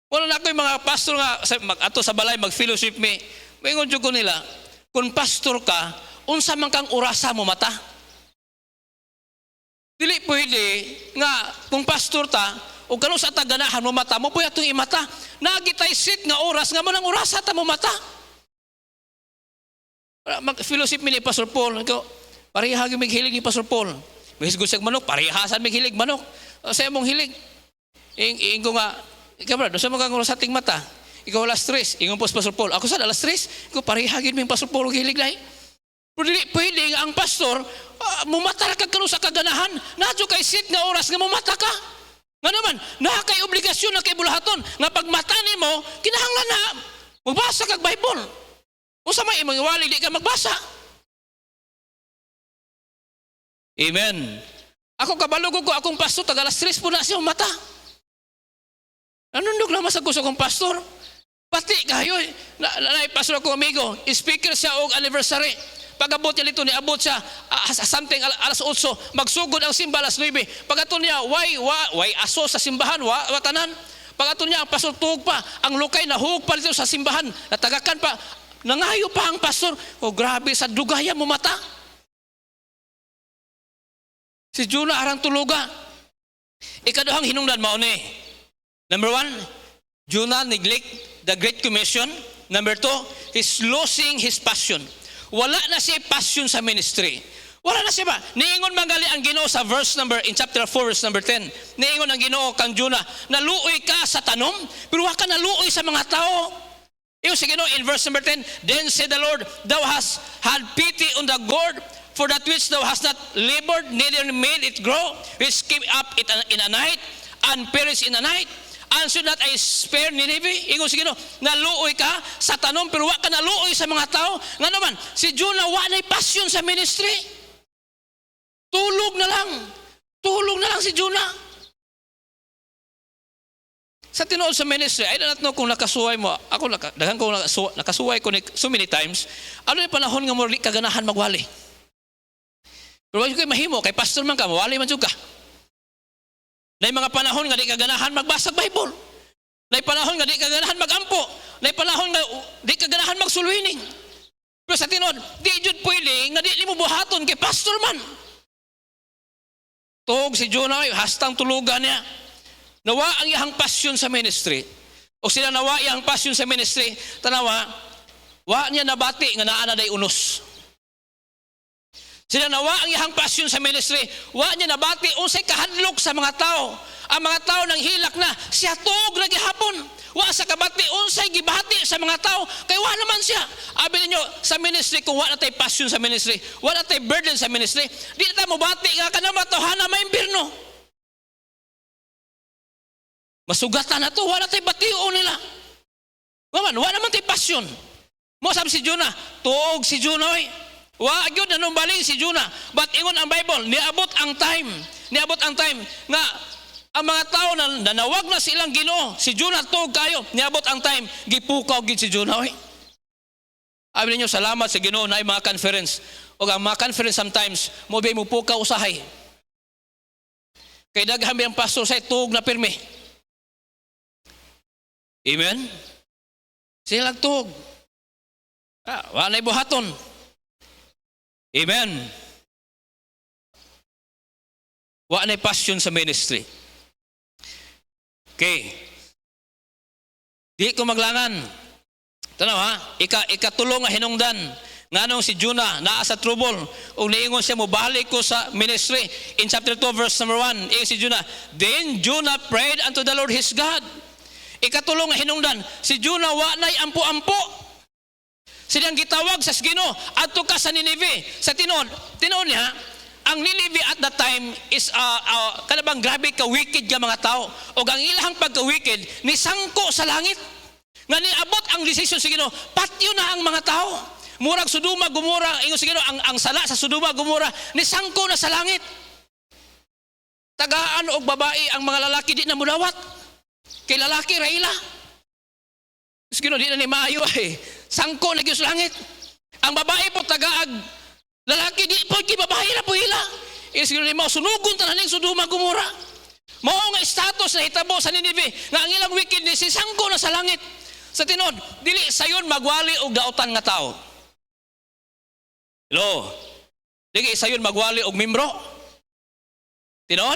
Wala na ko yung mga pastor nga ato sa balay mag-fellowship me. Maingon jud ko nila, kung pastor ka, unsa man kang orasa mo mata. Dili pwede nga kung pastor ta, o kano sa taganahan mo mata mo puya itong imata. Nagitay sit nga oras nga mo nang orasa ta mo mata. Mag-fellowship me ni Pastor Paul. Parihag yung maghilig ni Pastor Paul. May hisgod siyang manok, parihasan maghilig manok. Sa mong hilig. Ingo nga, ikaw bro, doon sa mga sa ating mata, ikaw alas 3, ingon po sa Pastor Paul, ako sa alas 3, ikaw parihagin mo yung Pastor Paul hilig lahi. Pero pwede nga ang pastor, mumata ka kano sa kaganahan, nadyo kay sit nga oras nga mumata ka. Nga naman, nakakay obligasyon na kay bulahaton, nga pagmata ni mo, kinahanglan na, magbasa kag Bible. O sa may imong iwali, di ka magbasa. Amen. Ako kabalog ko, akong pastor, tag alas 3 po na siya mata. Nanundog naman sa gusto kong pastor. Pati kayo, pastor akong amigo, speaker siya og anniversary. Pag-abot niya dito, niabot siya something alas 8, magsugod ang simba alas 9. Pag-ato niya, why aso sa simbahan, watanan. Pag-ato niya, ang pastor tuog pa, ang lukay na hug pa dito sa simbahan, natagakan pa, nangayo pa ang pastor. O grabe, sa dugaya mo mata. Si Jonah arang tuluga. Ikaduhang hinungdan mauni. Number 1, Jonah neglect the Great Commission. Number 2, he's losing his passion. Wala na siya passion sa ministry. Wala na siya ba? Niingon mangali ang Ginoo sa in chapter 4, verse number 10. Niingon ang Ginoo kang Jonah, naluoy ka sa tanom, pero wa ka naluoy sa mga tao. Yung si Ginoo in verse number 10, then said the Lord, thou hast had pity on the gourd, for that which thou hast not labored, neither made it grow, which came up in a night, and perished in a night. And should not I spare Nineveh? Ingon si Ginoo, naluoy ka sa tanom pero wa ka naluoy sa mga tao. Nga naman, si Jonah wa nay passion sa ministry. Tulog na lang si Jonah. Sa tinuod sa ministry, I don't know kung nakasuway mo. Ako daghan ko nakasuway ko so many times. Ano yung panahon nga mo kaganahan magwali? Pero wala ko mahimo kay pastor man ka, mawali man jud ka. Na mga panahon nga di kaganahan magbasa Bible. Na panahon nga di kaganahan magampo. Na panahon nga di kaganahan magsulwining. Pero sa tinuod, di jud pwede nga di mo buhaton kay pastor man. Tog si Jonah, hastang tulugan niya. Nawa ang iyang passion sa ministry. O sila nawa iyang passion sa ministry, tanawa, wa niya nabati nga naa na day unos. Sila nawa ang iyang passion sa ministry, wa niya nabati unsay kahadlok sa mga tao. Ang mga tao nang hilak na, siya tuog na gihapon. Wa sa kabati unsay gibati sa mga tao, kay wa naman siya. Abi ninyo sa ministry, kung wa na tay passion sa ministry, wa na tay burden sa ministry, di na mo bati nga kana matohana maimpirno. Masugatan na to, wa na tay batiyo nila. Wa naman tay passion. Mo sabi si Jonah, tuog si Jonah oy. Wa gyud anong baling si Jonah. But ingon ang Bible, niabot ang time nga ang mga tao na nanawag na silang Ginoo, si Jonah tuog kayo, niabot ang time, gipukaw gid si Jonah oy. Abi ninyo salamat sa Ginoo na mga conference. O ang mga conference sometimes mo bay mo pukaw usahay. Kay daghan ang pastor say tuog na pirmi. Amen. Sila tuog. Walay buhaton. Amen. Wa na passion sa ministry. Okay. Di ko maglangan. Tanaw ha, ikatulong nga hinungdan. Nganong si Jonah naa sa trouble ug niingon siya mo balik ko sa ministry. In chapter 2 verse number 1, si Jonah, then Jonah prayed unto the Lord his God. Ikatulong nga hinungdan, si Jonah wa nay ampo-ampo. Silang gitawag sa Ginoo adto ka sa Nineveh. Sa tinuod niya, ang Nineveh at that time is kanabang grabe ka wicked ka mga tao. O ang ilahang pagka-wicked ni sangko sa langit. Nga niabot ang desisyon sa Ginoo, patyo na ang mga tao. Murag Sodoma Gomora, ingon sa Ginoo, ang sala sa Sodoma Gomora ni sangko na sa langit. Tagaan og babae ang mga lalaki di na mudawat. Kay lalaki raila. Sa Ginoo di na ni maayo sangko na gyud sa langit. Ang babae po tagaag, lalaki di po babae na po ila. Siguro ni mao sunugon tanan ning Sodoma Gomora. Mao nga status na hitabo sa Nineveh nga ang ilang wickedness si sangko na sa langit. Sa tinod, dili sayon magwali og daotan nga tao. Hello. Dili sayon magwali og membro. Tinod?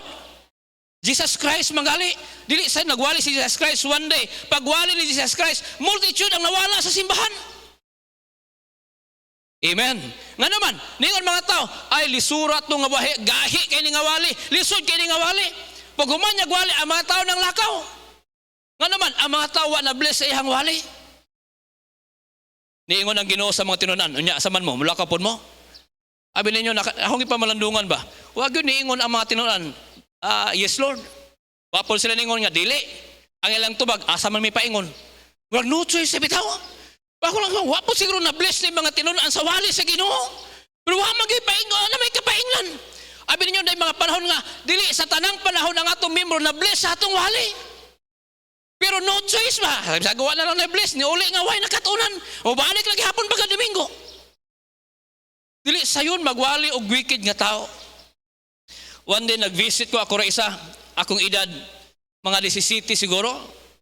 Jesus Christ manggali. Dili sayon nagwali si Jesus Christ one day. Pagwali ni Jesus Christ, multitude ang nawala sa simbahan. Amen. Nga naman, ningon mga tao, ay lisurat no nga wahi, gahi kay ni nga wali, lisod kay ni nga wali. Pag humanyag wali, ang mga tao nang lakaw. Nga naman, ang mga tao na bless sa ihang wali. Niingon ang Ginoo sa mga tinunan, unya asaman mo, mulakapon mo. Abi ninyo, akong ipamalandungan ba? Huwag yun niingon ang mga tinunan, yes Lord. Wapol sila ningon nga, dili. Ang ilang tubag, asaman may paingon. Huwag no choice sa bitaw. Bako lang, wapo siguro na bless na mga tinunan sa wali sa Ginoo. Pero wag magipaingon na may kapaingnan. Abi ninyo na mga panahon nga, dili sa tanang panahon ang atong membro na bless sa atong wali. Pero no choice ba? Sa gawa na lang na bless, ni uli nga way nakatunan. O balik lagi hapon pagka Domingo. Dili sayon magwali og wicked nga tao. One day nag-visit ko ako ra isa, akong edad mga 17 siguro.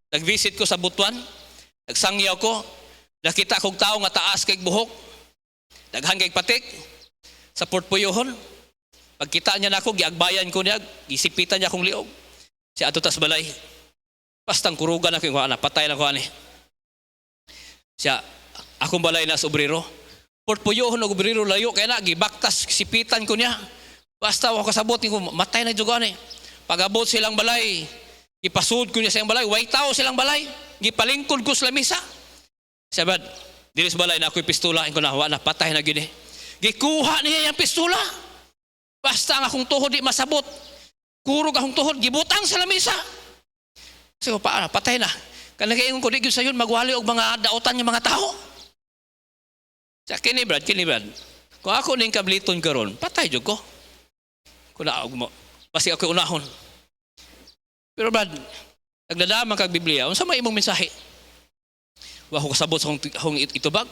Nag-visit ko sa Butuan. Nagsangyaw ko. Nakita akong tao nga taas kay buhok. Daghan kay patik sa portpuyohon. Pagkita niya nako, giagbayan ko niya, gisipitan niya akong liog. Siya ato tas balay. Pastang kurugan ako yung patay lang ko ani. Siya, akong balay na sa obrero. Portpuyohon ng obrero layo, kaya na, gibaktas, sipitan ko niya. Basta ako kasabot, ko, matay na juga ani. Pag-abot silang balay, ipasud ko niya silang balay, way tao silang balay, gipalingkod ko sa lamisa. Siya ba, dili sa balay na ako'y pistula, ko na, wala, patay na gini. Gikuha niya yung pistula. Basta ang akong tuhod di masabot. Kurog akong tuhod, gibutang sa lamisa. Kasi ko, paano, patay na. Kanagayon ko, di ko sa yun, magwali og mga daotan ng mga tao. Sa kini Brad. Kung ako ning kabliton karon, patay jud ko. Kung naog mo, basi ako unahon. Pero Brad, nagdadaman kag Biblia, unsa may imong mensahe? Wa ko kasabot sa akong itubag.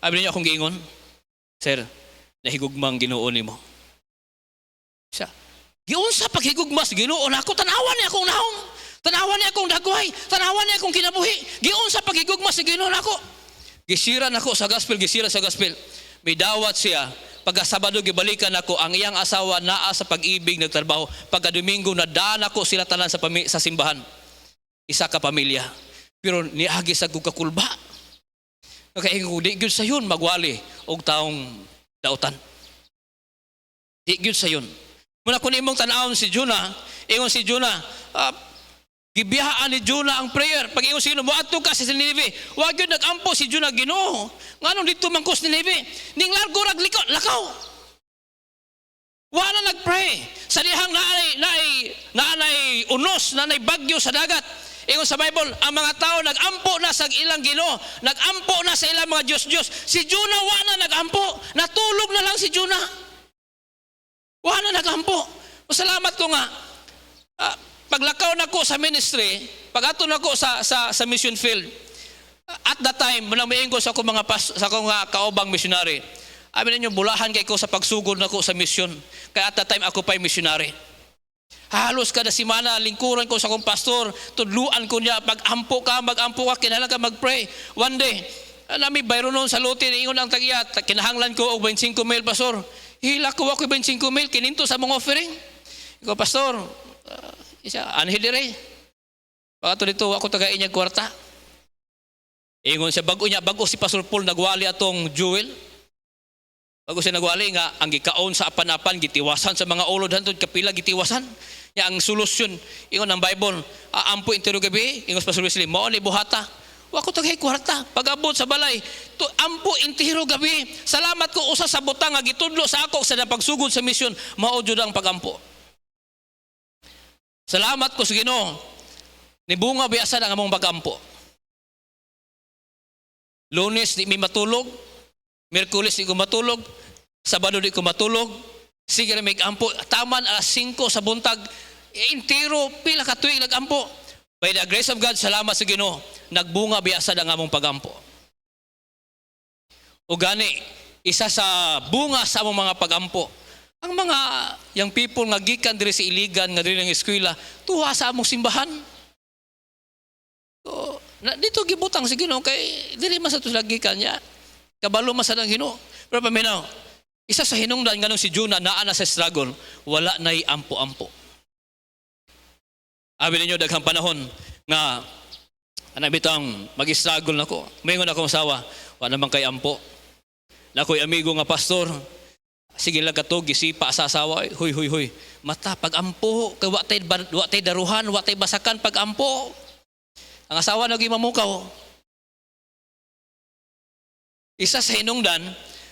Abi niya akong giingon, Sir, nahigugmang Ginoo nimo. Siya, giunsa paghigugmas Ginoo nako, tanawan niya akong nahong. Tanawan niya akong dagway, tanawan niya akong kinabuhi. Giun sa pagigugma sa Ginoo nako. Gisira nako sa gospel, gisira sa gospel. May dawat siya. Pagka Sabado gibalikan nako, ang iyang asawa naa sa pag-ibig nagtrabaho. Pagka Domingo nadaan nako sila tanan sa simbahan. Isa ka pamilya. Pero niagi sa kakulba. Kaya ko di gyud sayon magwali og taong daotan. Di gyud sayon. Muna kun imong tan-awon si Jonah, ingon si Jonah, gibiyahaan ni Jonah ang prayer. Pag ingon sino mo adto ka sa Nineveh, wa gyud nagampo si Jonah Ginoo. Nganong dito man ko sa Nineveh? Ning largo rag lakaw. Wa na nagpray. Sa dihang naanay unos, naanay bagyo sa dagat. Ingon sa Bible, ang mga tao nagampo na sa ilang Ginoo, nagampo na sa ilang mga Diyos. Si Jonah wa na nagampo. Natulog na lang si Jonah. Wa na nagampo. Masalamat ko nga, paglakaw na ko sa ministry, pag-ato na ko sa mission field, at that time, muna mainggo sa akong sa akong kaobang missionary, amin ninyo, bulahan kay ko sa pagsugod na ko sa mission. Kaya at that time, ako pa'y missionary. Halos kada simana, lingkuran ko sa akong pastor, tudluan ko niya, mag-ampo ka, kinahanglan ka mag-pray. One day, nami bayro noon sa lote, ingon ang tagiya, kinahanglan ko og 25,000 pastor. Hila ko ako 25,000, kininto sa mga offering. Ikaw, pastor, isa, anhil dire. Baka to dito, ako tagain niya kwarta. Ingon siya, bago si Pastor Paul nagwali atong jewel. Bago siya nagwali nga, ang gikaon sa apan-apan, gitiwasan sa mga ulod hantod, kapila gitiwasan. Ya ang solusyon, ingon ang Bible, ampo intero gabi, ingon sa Pastor Wesley, mao ni buhata. Wa ko tagay kwarta, pag-abot sa balay, to ampo intero gabi. Salamat ko usa sa butang nga gitudlo sa ako sa pagsugod sa misyon, mao jud ang pagampo. Salamat ko sa Ginoo. Ni bunga biasa ang among pagampo. Lunes di mi matulog, Miyerkules di ko matulog, Sabado di ko matulog. Sige na may ampo, taman alas 5 sa buntag, intiro, pila ka tuig nagampo. By the grace of God, salamat sa Ginoo, nagbunga biasa ang among pagampo. O gani, isa sa bunga sa among mga pagampo, ang mga young people nga gikan diri sa Iligan, nga diri ng eskwela, tuwa sa among simbahan. So, dito gibutang si Ginoo kay diri man sa gikan niya. Kabalo man sa Ginoo. Pero paminaw, isa sa hinungdan nganong si Jonah naa na sa struggle, wala nay ampo-ampo. Abi ninyo daghang panahon nga ana bitang mag-struggle nako. Moingon ako asawa, wa naman kay ampo. Nakoy amigo nga pastor, sige lang katog gisipa sa asawa, huy. Mata pag ampo, kay wa tay daruhan, wa tay basakan pag ampo. Ang asawa nagi mamukaw. Isa sa hinungdan,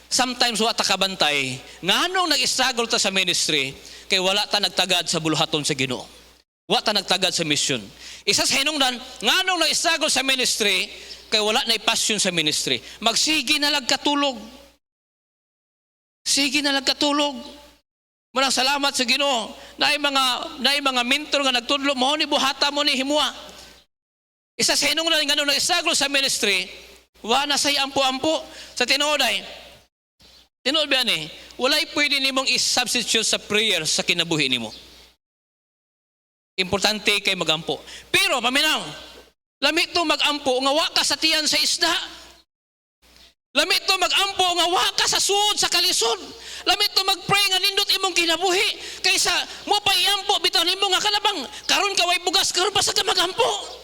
sometimes wa ta kabantay, nganong nag-struggle ta sa ministry kay wala ta nagtagad sa buluhaton sa Ginoo. Wa ta nagtagad sa mission. Isa sa hinungdan, nganong nag-struggle sa ministry kay wala na passion sa ministry. Magsigi na lang katulog. Sige na lang katulog. Marang salamat sa Ginoo. Naay mga mentor nga nagtudlo mo ni buhata mo ni himua. Isa sa hinungdan nganong nag-struggle sa ministry, wa na say ampo-ampo sa tinuoday. Tinuod ba ni? Walay pwede nimong i-substitute sa prayer sa kinabuhi nimo. Importante kay magampo. Pero paminaw, lami to magampo nga wa ka sa tiyan sa isda. Lami to magampo nga wa ka sa suod sa kalisod. Lami to magpray nga nindot imong kinabuhi kaysa mo pa iampo bitaw nimo nga kanabang karon ka way bugas karon pa sa ka magampo.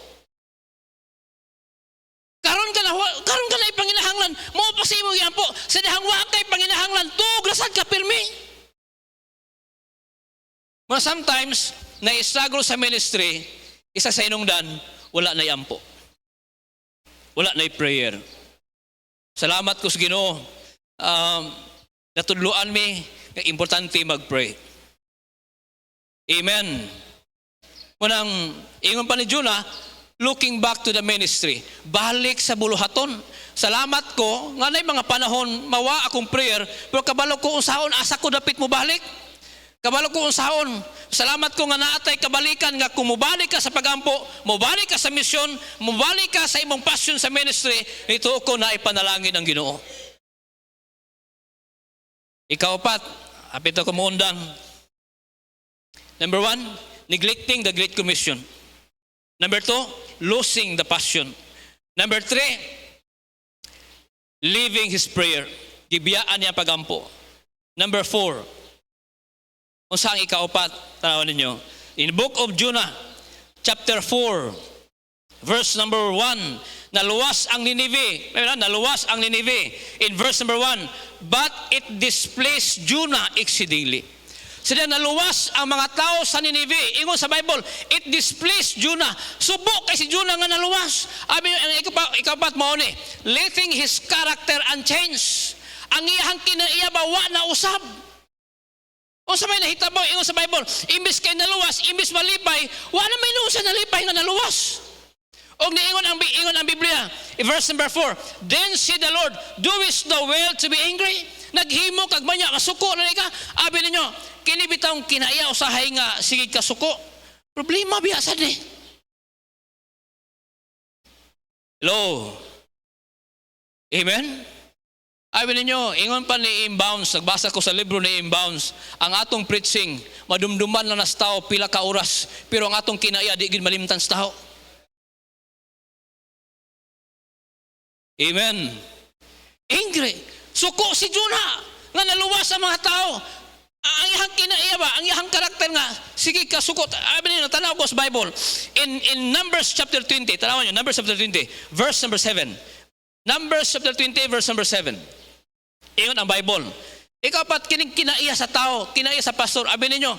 Karon ka na ipanginahanglan mo pa sa imong iampo sa dihang wa kay panginahanglan tug rasad ka pirmi. But sometimes na-struggle sa ministry, isa sa hinungdan, wala na iampo. Wala na prayer. Salamat ko sa Ginoo. Natudluan mi nga importante mag-pray. Amen. Munang ingon pa ni Jonah, looking back to the ministry, balik sa buluhaton. Salamat ko, nga na mga panahon, mawa akong prayer, pero kabalo ko unsaon, asa ko dapit mo balik. Kabalo ko unsaon, salamat ko nga naatay kabalikan nga kung mubalik ka sa pagampo, mubalik ka sa misyon, mubalik ka sa imong passion sa ministry, ito ko na ipanalangin ang Ginoo. Ikaw pat, apito ko muundang. Number 1, neglecting the Great Commission. Number 2, losing the passion. Number 3, leaving his prayer. Gibiyaan niya pagampo. Number 4, unsa ang ikaapat, tanawan ninyo. In book of Jonah, chapter 4, verse number 1, naluwas ang Nineveh. Naluwas ang Nineveh. In verse number 1, but it displeased Jonah exceedingly. Sila naluwas ang mga tao sa Nineveh. Ingon sa Bible, it displeased Jonah. Subok kay si Jonah nga naluwas. Abi ang ikapat mao ni, letting his character unchanged. Ang iyang kinaiya wa na usab. O sa may nahitabo, ingon sa Bible, imbis kay naluwas, imbis malipay, wa na may nusa nalipay nga naluwas. Og niingon ang Biblia, in verse number 4, then said the Lord, doest thou well to be angry? Naghimo kag manya kasuko na ka. Abi ninyo, kini bitawng kinaya usahay nga sige kasuko. Problema biasa ni. Hello. Amen. Abi ninyo, ingon pa ni Inbounds, nagbasa ko sa libro ni Inbounds, ang atong preaching madumduman lang nas tao pila ka oras, pero ang atong kinaya di gid malimtan sa tao. Amen. Angry. Suko si Jonah nga naluwas sa mga tao. Ang iyang kinaiya ba? Ang iyang karakter nga, sige ka, sukot. Abi niyo, tanaw ko sa Bible. In Numbers chapter 20, tanaw niyo, Numbers chapter 20, verse number 7. Numbers chapter 20, verse number 7. Iyon ang Bible. Ikaw pat kining kinaiya sa tao, kinaiya sa pastor. Abi niyo,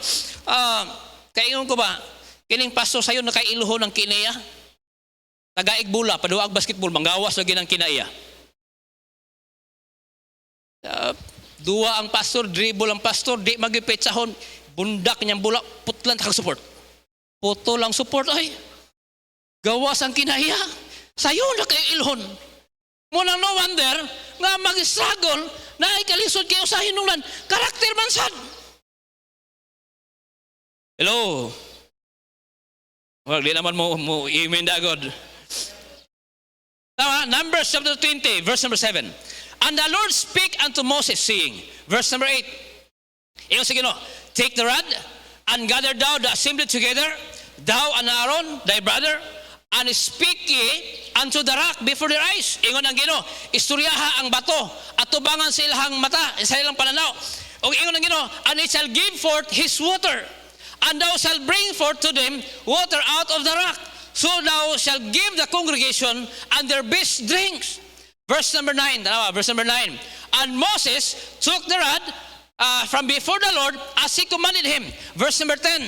kaingon ko ba, kining pastor sayo na kay iluho ng kinaiya? Tagaig bula, paduag basketball, manggawas lagi ng kinaiya. Dua ang pastor, dribble ang pastor, di magipetsahon, bundak niyang bulak, putlan takang support. Puto lang support ay. Gawas ang kinaiya. Sayo na kayo ilhon. Muna no wonder nga mag-struggle na ay kalisod kayo sa hinunglan. Karakter man sad. Hello. Well, di naman mo amen da God. Tama, Numbers chapter 20, verse number 7. And the Lord spake unto Moses, saying, verse number 8, iyon sige no, take the rod, and gather thou the assembly together, thou and Aaron, thy brother, and speak ye unto the rock before their eyes. Ingon ang Ginoo, istoryaha ang bato, at tubangan sa ilang mata, sa ilang pananaw. O ingon ang Ginoo, and it shall give forth his water, and thou shalt bring forth to them water out of the rock, so thou shalt give the congregation and their best drinks. Verse number 9, verse number 9. And Moses took the rod from before the Lord as he commanded him. Verse number 10.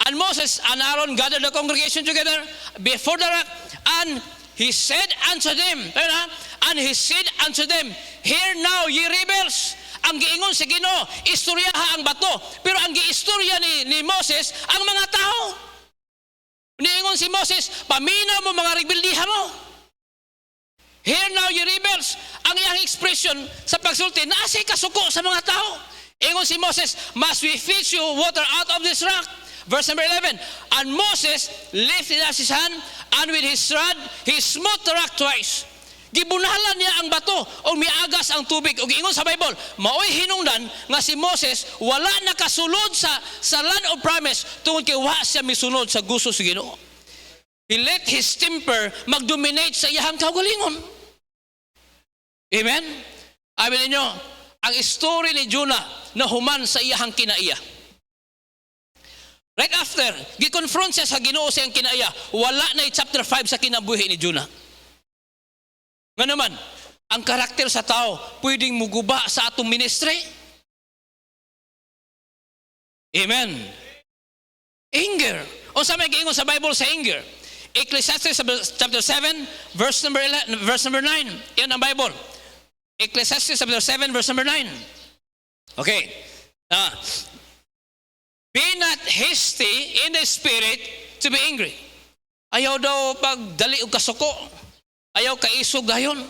And Moses and Aaron gathered the congregation together before the rock, and he said unto them, hear now ye rebels. Ang giingon sa Ginoo, istoryaha ang bato. Pero ang giistorya ni Moses, ang mga tao. Niingon si Moses, paminaw mo mga rebeldiha mo. Hear now ye rebels. Ang iyang expression sa pagsulti, naasay kasuko sa mga tao. Ingon si Moses, must we fetch you water out of this rock? Verse number 11. And Moses lifted up his hand, and with his rod, he smote the rock twice. Gibunalan niya ang bato, o miagas ang tubig. O ingon sa Bible, maoy hinungdan nga si Moses wala nakasulod sa land of promise tungod kay wa siya misunod sa gusto sa Ginoo. He let his temper mag-dominate sa iyang kaugalingon. Amen? Amin ninyo, ang story ni Jonah na human sa iyang kinaiya. Right after, gikonfront siya sa Ginoo sa iyang kinaiya, wala na chapter 5 sa kinabuhi ni Jonah. Nga naman, ang karakter sa tao pwedeng muguba sa atong ministry. Amen? Anger. O sa may giingon sa Bible sa anger. Ecclesiastes chapter 7, verse number 9. Yan ang Bible. Ecclesiastes chapter 7, verse number 9. Okay. Be not hasty in the spirit to be angry. Ayaw daw pagdali og kasuko. Ayaw kaisog dayon.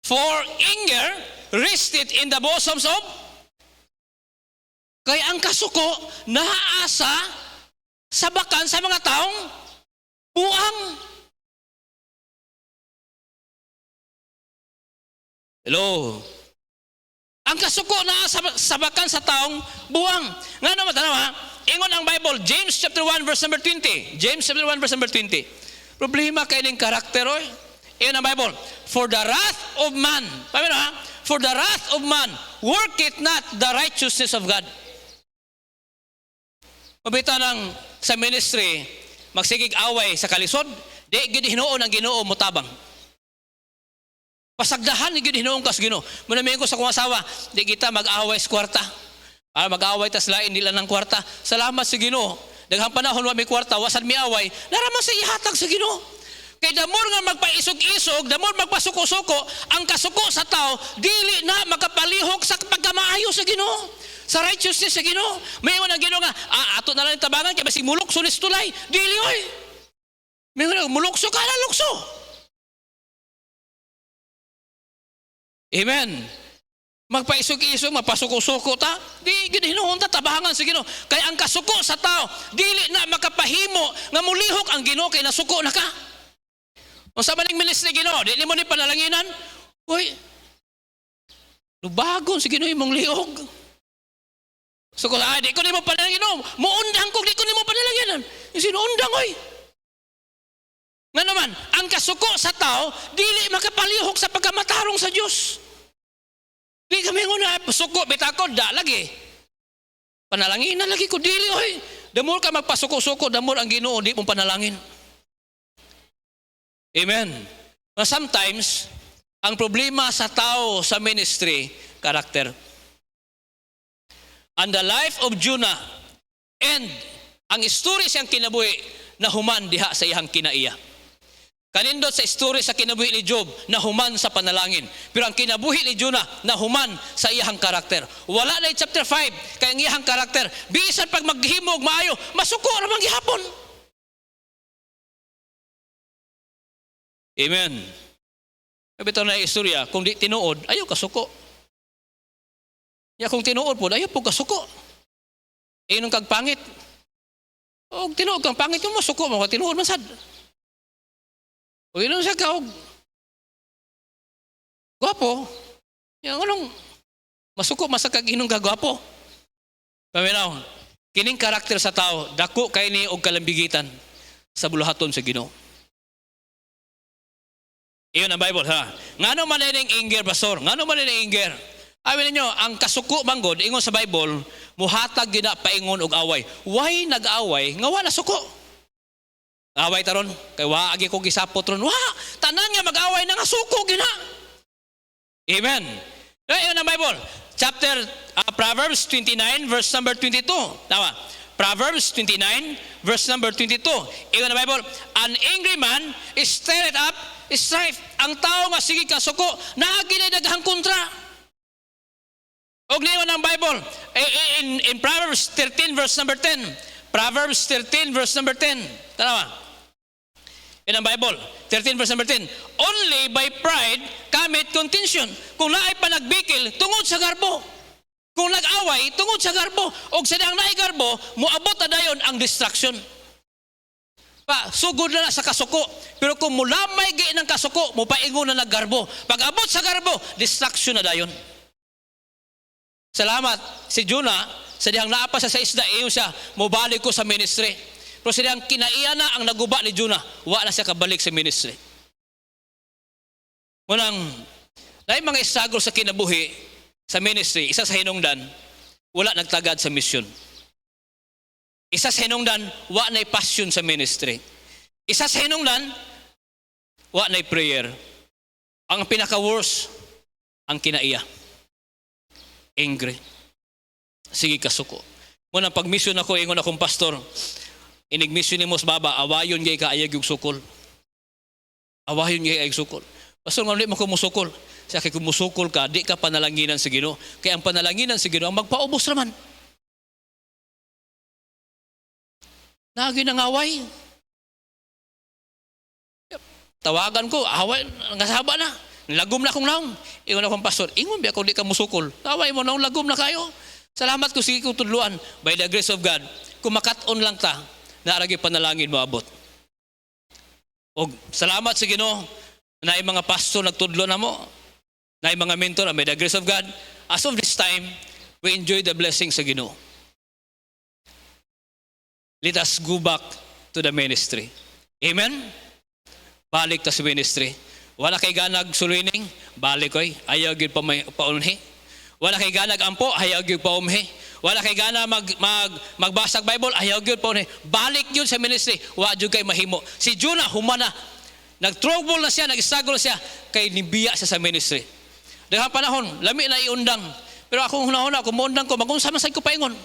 For anger rested in the bosoms of. Kaya ang kasuko naasa sa bakan sa mga taong buang. Hello. Ang kasuko na sabakan sa taong buwang. Nga naman, ingon ang Bible, James chapter 1 verse number 20. James chapter 1 verse number 20. Problema kayo ng karakter, oy. Ingon ang Bible, for the wrath of man, for the wrath of man worketh not the righteousness of God. Mabita ng sa ministry, magsigig away sa kalisod, di gid hinuon ang Ginoo mo tabang. Pasagdahan ni gid hinuon kas Ginoo. Manaming ko sa kong asawa, di kita mag-away sa kwarta. Mag-away tas lain nila ng kwarta. Salamat sa Ginoo. Daghang panahon wa may kwarta, wasad mi away, naraman sa ihatag sa Ginoo. Kay damor nga magpaisog-isog, damor magpasuko-suko, ang kasuko sa tao dili na makapalihok sa pagkamaayo sa Ginoo. Sa righteousness sa Ginoo. May ang Ginoo nga, ato na lang tabangan kay basig mulukso ni tulay. Dili oy. May mulukso ka na lukso. Amen. Magpaisog-isog, mapasuko-suko ta, di ginihinuon ta tabangan sa Ginoo. Kaya ang kasuko sa tao, dili na makapahimo nga mulihok ang Ginoo kay nasuko na ka. O sa maning ministry Ginoo, dili mo ni panalanginan. Uy, lubagon si Ginoo imong lihok. So kung di ko ni mo panalanginan, muundang ko, di ko ni mo panalanginan. Yung sinuundang, oy. Nga naman, ang kasuko sa tao, dili makapalihok sa pagkamatarong sa Diyos. Di kami nga suko, bitakod, da lagi. Panalangin na lagi ko, dili, oy. Damol ka magpasuko-suko, damol ang Ginoo, di mong panalangin. Amen. But sometimes, ang problema sa tao sa ministry, karakter. And the life of Jonah, and ang story siyang kinabuhi na human diha sa iyang kinaiya. Kanindot sa story sa kinabuhi ni Job na human sa panalangin. Pero ang kinabuhi ni Jonah na human sa iyang karakter. Wala na yung chapter 5 kay ang iyang karakter. Bisan pag maghimog maayo, masuko ramang gihapon. Amen. Bitaw na istorya, kung di tinuod, ayaw kasuko. Ya kung tinuod po, ayaw po kasuko. Nung kagpangit. O tinuod kang pangit, yung masuko mo, tinuod man sad. O yun siya ka, gwapo. Yung anong, masuko, masakag inong kagwapo. Paminaw, kining karakter sa tao, dako kay ni og kalambigitan sa buluhaton sa Ginoo. Iyon ang Bible, ha? Ngano man ining inger, pastor? Ngano man ining inger? Amin ninyo, ang kasuko manggod, ingon sa Bible, muhatag gina paingon og away. Why nag-away? Nga wala suko. Away taron, kay wa agi ko gisapot ron. Wa, tanan nga mag-away na nga suko gina. Amen. Iyon ang Bible. Chapter Proverbs 29 verse number 22. Tama. Proverbs 29 verse number 22. Iyon ang Bible. An angry man is stirred up strife. Ang tao nga sige kasuko, naagi na daghang kontra. Og niyon ang Bible in Proverbs 13 verse number 10. Proverbs 13 verse number 10. Tama. In ang Bible, 13 verse number 10. Only by pride cometh contention. Kung naay panagbikil, tungod sa garbo. Kung nag-away, tungod sa garbo. Og sa dihang naay garbo, muabot na dayon ang distraction. Pa, sugod na sa kasuko. Pero kung mulamay gi ng kasuko, mupaingon na naggarbo. Pag abot sa garbo, distraction na dayon. Salamat si Jonah, sa dihang naapa sa isda, iyo siya, mubalik ko sa ministry. Pero sa dihang kinaiya na ang naguba ni Jonah, wala na siya kabalik sa ministry. Munang, dahil mga struggle sa kinabuhi, sa ministry, isa sa hinungdan, wala nagtagad sa mission. Isa sa hinungdan, wala na'y passion sa ministry. Isa sa hinungdan, wala na'y prayer. Ang pinaka-worst, ang kinaiya. Angry. Sige kasuko. Muna pag-mission ako, ingon akong pastor, inig-mission ni Mos Baba, awayon gay ka ayag yung sukol. Awayon gay ayag sukol. Pastor, nga ulit mo kumusukol. Siya kay kumusukol ka, di ka panalanginan sa Ginoo. Kaya ang panalanginan sa Ginoo, ang magpaubos naman. Nagi ng away. Tawagan ko, away, ngasaba na. Lagom na akong naong. Ingon akong pastor, ingon ba ako di ka musukol? Away mo naong, lagom na kayo. Salamat ko sige ko tudluan. By the grace of God, kumakaton lang ta, naaragi panalangin mo abot. O salamat sa Ginoo, na yung mga pastor nagtudlo na mo, na yung mga mentor, by the grace of God, as of this time, we enjoy the blessings sa Ginoo. Let us go back to the ministry. Amen? Balik ta sa ministry. Wala kay ganag suluining, balik ko'y, ayaw yun paunhi. Wala kay ganag ampo, ayaw yun paumhi. Wala kay gana magbasag Bible, ayaw yun paunhi. Balik yun sa ministry, wala yun kay mahimo. Si Jonah, humana, nag-trouble na siya, nag-struggle siya, kay nibiya siya sa ministry. Daghang panahon, lami na iundang. Pero akong hunahuna, kung maundang ko, magunsa-masay ko paingon.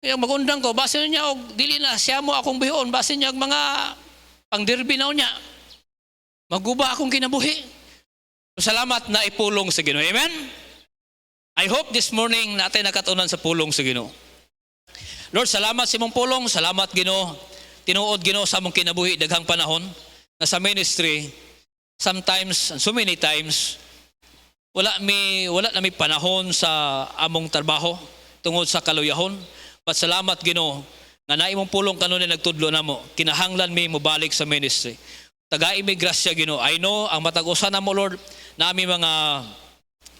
Kaya magundang ko, basin niya, o dili na, siya mo akong bihon, basin niya mga pangdirbi na niya. Maguba akong kinabuhi. Salamat na ipulong sa Ginoo. Amen? I hope this morning natin nakatunan sa pulong sa Ginoo. Lord, salamat sa imong pulong. Salamat Ginoo. Tinuod Ginoo sa among kinabuhi daghang panahon na sa ministry, sometimes, and so many times, wala na may panahon sa among trabaho tungod sa kaluyahon. But salamat Ginoo nga na imong pulong kanunin nagtudlo namo. Kinahanglan mi mobalik sa ministry. Tagai mi grasya Ginoo. I know ang matag-usa namo Lord na aming mga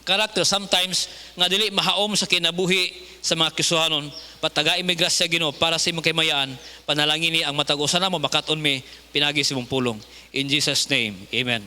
karakter sometimes nga dili mahaom sa kinabuhi sa mga kisuhanon. pataga imigrasya Ginoo para sa imong kaymayaan, panalangin ni ang matag usa namo makaton mi pinagi sa imong pulong. In Jesus name, amen.